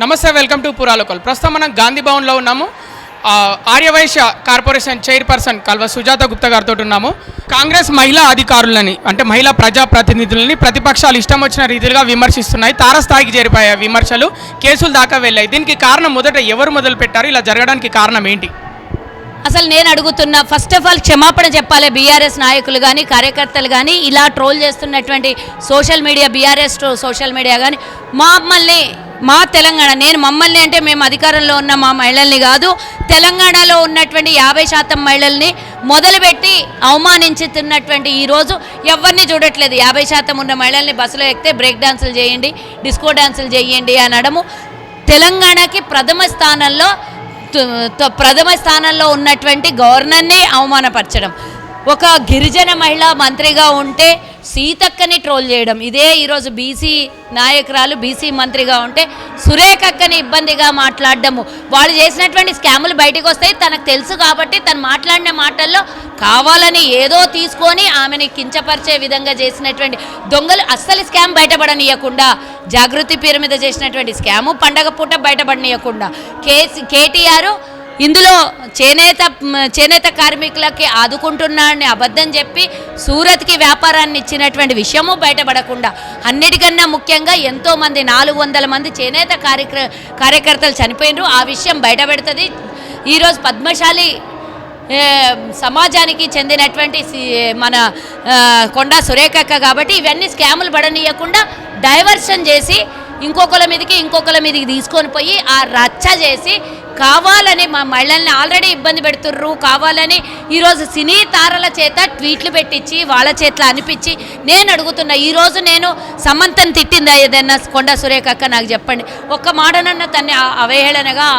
నమస్తే, welcome to పురాలోకల్. ప్రస్తుతం మనం గాంధీ భవన్లో ఉన్నాము. ఆర్యవైశ్య కార్పొరేషన్ చైర్పర్సన్ కల్వ సుజాత గుప్తా గారితో ఉన్నాము. కాంగ్రెస్ మహిళా అధికారులని అంటే మహిళా ప్రజాప్రతినిధులని ప్రతిపక్షాలు ఇష్టం వచ్చిన రీతిగా విమర్శిస్తున్నాయి. తారస్థాయికి చేరిపోయాయి విమర్శలు, కేసులు దాకా వెళ్ళాయి. దీనికి కారణం మొదట ఎవరు మొదలు పెట్టారు? ఇలా జరగడానికి కారణం ఏంటి? అసలు నేను అడుగుతున్నా, ఫస్ట్ ఆఫ్ ఆల్ క్షమాపణ చెప్పాలి బీఆర్ఎస్ నాయకులు కానీ కార్యకర్తలు కానీ, ఇలా ట్రోల్ చేస్తున్నటువంటి social media, BRS social media కానీ మా తెలంగాణ, నేను మమ్మల్ని అంటే మేము అధికారంలో ఉన్న మా మహిళల్ని కాదు, తెలంగాణలో ఉన్నటువంటి 50% మహిళల్ని మొదలుపెట్టి అవమానించుతున్నటువంటి ఈరోజు ఎవరిని చూడట్లేదు. 50% ఉన్న మహిళల్ని బస్సులో ఎక్కితే బ్రేక్ డాన్సులు చేయండి, డిస్కో డాన్సులు చేయండి అనడము, తెలంగాణకి ప్రథమ స్థానంలో ఉన్నటువంటి గవర్నర్ని అవమానపరచడం, ఒక గిరిజన మహిళా మంత్రిగా ఉంటే సీతక్కని ట్రోల్ చేయడం, ఇదే ఈరోజు బీసీ నాయకురాలు బీసీ మంత్రిగా ఉంటే సురేఖక్కని ఇబ్బందిగా మాట్లాడడము, వాళ్ళు చేసినటువంటి స్కాములు బయటకు వస్తాయి. తనకు తెలుసు కాబట్టి తను మాట్లాడిన మాటల్లో కావాలని ఏదో తీసుకొని ఆమెని కించపరిచే విధంగా చేసినటువంటి దొంగలు అస్సలు స్కామ్ బయటపడనీయకుండా, జాగృతి పేరు మీద చేసినటువంటి స్కాము పండగ పూట బయటపడనీయకుండా కేటీఆర్ ఇందులో చేనేత కార్మికులకి ఆదుకుంటున్నాడని అబద్ధం చెప్పి సూరత్కి వ్యాపారాన్ని ఇచ్చినటువంటి విషయము బయటపడకుండా, అన్నిటికన్నా ముఖ్యంగా ఎంతోమంది 400 మంది చేనేత కార్యకర్తలు చనిపోయినారు, ఆ విషయం బయటపెడుతుంది. ఈరోజు పద్మశాలి సమాజానికి చెందినటువంటి మన కొండా సురేఖక్క కాబట్టి ఇవన్నీ స్కాములు పడనీయకుండా డైవర్షన్ చేసి ఇంకొకరి మీదకి తీసుకొని పోయి ఆ రచ్చ చేసి కావాలని మా మహిళల్ని ఆల్రెడీ ఇబ్బంది పెడుతుర్రు, కావాలని ఈరోజు సినీ తారల చేత ట్వీట్లు పెట్టించి వాళ్ళ చేతిలో అనిపించి, నేను అడుగుతున్నా, ఈరోజు నేను సమంతను తిట్టిందా ఏదన్నా కొండా సురేఖక్క నాకు చెప్పండి, ఒక్క మాటనన్నా తన్ని అవహేళనగా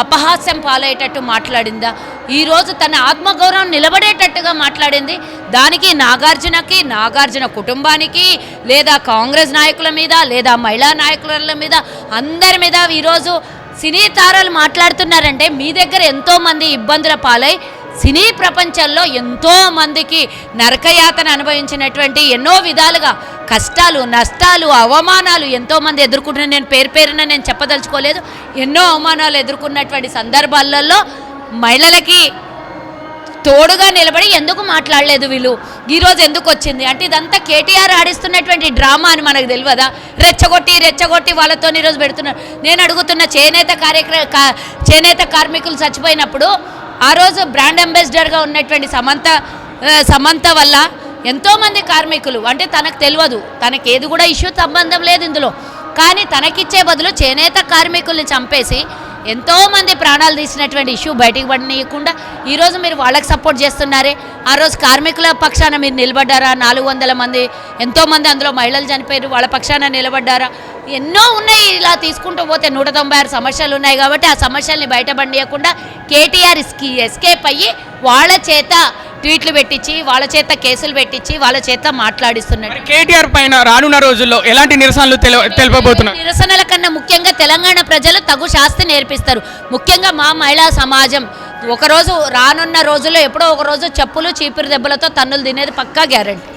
అపహాస్యం పాలయ్యేటట్టు మాట్లాడిందా? ఈరోజు తన ఆత్మగౌరవం నిలబడేటట్టుగా మాట్లాడింది. దానికి నాగార్జున కుటుంబానికి, లేదా కాంగ్రెస్ నాయకుల మీద, లేదా మహిళా నాయకుల మీద, అందరి మీద ఈరోజు సినీ తారలు మాట్లాడుతున్నారంటే మీ దగ్గర ఎంతోమంది ఇబ్బందుల పాలై సినీ ప్రపంచంలో ఎంతోమందికి నరకయాతన అనుభవించినటువంటి ఎన్నో విధాలుగా కష్టాలు, నష్టాలు, అవమానాలు ఎంతోమంది ఎదుర్కొంటున్నారు. నేను పేరున నేను చెప్పదలుచుకోలేదు. ఎన్నో అవమానాలు ఎదుర్కొన్నటువంటి సందర్భాలలో మహిళలకి తోడుగా నిలబడి ఎందుకు మాట్లాడలేదు వీళ్ళు? ఈరోజు ఎందుకు వచ్చింది అంటే ఇదంతా కేటీఆర్ ఆడిస్తున్నటువంటి డ్రామా అని మనకు తెలియదా? రెచ్చగొట్టి వాళ్ళతో ఈరోజు పెడుతున్నారు. నేను అడుగుతున్న, చేనేత కార్మికులు చచ్చిపోయినప్పుడు ఆ రోజు బ్రాండ్ అంబాసిడర్గా ఉన్నటువంటి సమంత వల్ల ఎంతోమంది కార్మికులు, అంటే తనకు తెలియదు, తనకి ఏది కూడా ఇష్యూ సంబంధం లేదు ఇందులో, కానీ తనకిచ్చే బదులు చేనేత కార్మికుల్ని చంపేసి ఎంతోమంది ప్రాణాలు తీసినటువంటి ఇష్యూ బయటికి పడనీయకుండా ఈరోజు మీరు వాళ్ళకి సపోర్ట్ చేస్తున్నారే. ఆ రోజు కార్మికుల పక్షాన మీరు నిలబడ్డారా? 400 మంది, ఎంతోమంది అందులో మహిళలు చనిపోయారు, వాళ్ళ పక్షాన నిలబడ్డారా? ఎన్నో ఉన్నాయి. ఇలా తీసుకుంటూ పోతే 196 సమస్యలు ఉన్నాయి కాబట్టి ఆ సమస్యల్ని బయటపడనీయకుండా కేటీఆర్ ఎస్కేప్ అయ్యి వాళ్ళ చేత ట్వీట్లు పెట్టించి, వాళ్ళ చేత కేసులు పెట్టించి, వాళ్ళ చేత మాట్లాడిస్తున్నారు. కేటీఆర్ పైన రానున్న రోజుల్లో ఎలాంటి నిరసనలు తెలుపబోతున్నారు? నిరసనల కన్నా ముఖ్యంగా తెలంగాణ ప్రజలు తగు శాస్తి నేర్పిస్తారు. ముఖ్యంగా మా మహిళా సమాజం ఒకరోజు రానున్న రోజుల్లో ఎప్పుడో ఒకరోజు చెప్పులు చీపురు దెబ్బలతో తన్నులు తినేది పక్కా గ్యారెంటీ.